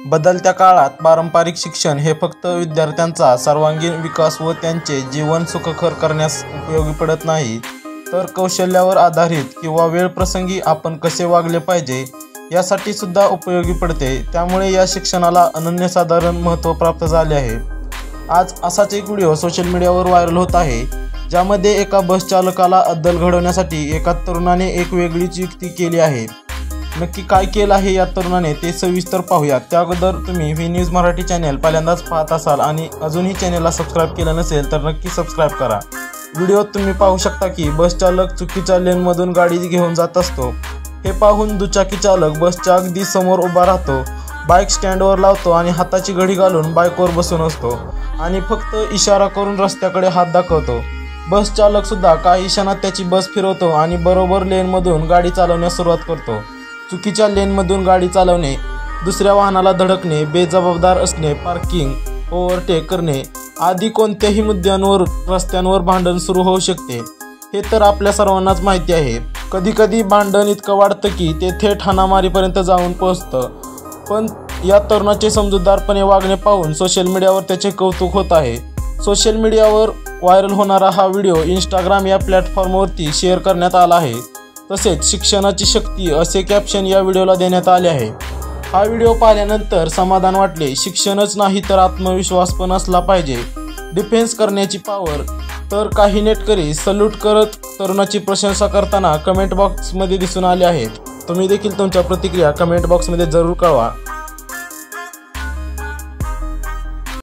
बदलत्या काळात पारंपरिक शिक्षण हे फक्त विद्यार्थ्यांचा सर्वांगीण विकास व त्यांचे जीवन सुखकर करण्यास उपयोगी पडत नाही, तर कौशल्यावर आधारित किंवा वेळ प्रसंगी आपण कसे वागले पाहिजे यासाठी सुद्धा उपयोगी पडते। त्यामुळे या शिक्षणाला अनन्यसाधारण महत्त्व प्राप्त झाले आहे। आज असाच एक व्हिडिओ सोशल मीडियावर व्हायरल होत आहे, ज्यामध्ये एका बस चालकाला अद्दल घडवण्यासाठी एका तरुणाने एक वेगळीच युक्ती केली आहे। नक्की काय केलं आहे या तरुणाने ते सविस्तर पाहूया। त्या अगोदर तुम्ही व्ही न्यूज मराठी चॅनल पहिल्यांदाच पाहत असाल आणि अजूनही चॅनलला सबस्क्राईब केलं नसेल तर नक्की सबस्क्राईब करा। व्हिडिओत तुम्ही पाहू शकता की बस चालक चुकीच्या लेनमधून गाडी घेऊन जात असतो। हे पाहून दुचाकी चालक बसच्या अगदी समोर उभा राहतो, बाईक स्टँडवर लावतो आणि हाताची घडी घालून बाईकवर बसून असतो आणि फक्त इशारा करून रस्त्याकडे हात दाखवतो। बस चालक सुद्धा काही क्षणात त्याची बस फिरवतो आणि बरोबर लेनमधून गाडी चालवण्यास सुरुवात करतो। चुकीच्या लेनमधून गाडी चालवणे, दुसऱ्या वाहनाला धडकणे, बेजबाबदार असणे, पार्किंग, ओव्हरटेक करणे आदी कोणत्याही मुद्द्यांवर रस्त्यांवर भांडण सुरू होऊ शकते, हे तर आपल्या सर्वांनाच माहिती आहे। कधीकधी भांडण इतकं वाढतं की ते थेट हाणामारीपर्यंत जाऊन पोहोचतं। पण या तरुणाचे समजूतदारपणे वागणे पाहून सोशल मीडियावर त्याचे कौतुक होत आहे। सोशल मीडियावर व्हायरल होणारा हा व्हिडिओ इंस्टाग्राम या प्लॅटफॉर्मवरती शेअर करण्यात आला आहे। तसेच शिक्षणाची शक्ती असे कॅप्शन या व्हिडिओला देण्यात आले आहे। हा व्हिडिओ पाहिल्यानंतर समाधान वाटले। शिक्षणच नाही तर आत्मविश्वास पण असला पाहिजे, डिफेन्स करण्याची पॉवर। तर काही नेटकरी सल्यूट करत तरुणाची प्रशंसा करताना कमेंट बॉक्समध्ये दिसून आले आहेत। तुम्ही देखील तुमच्या प्रतिक्रिया कमेंट बॉक्समध्ये जरूर कळवा।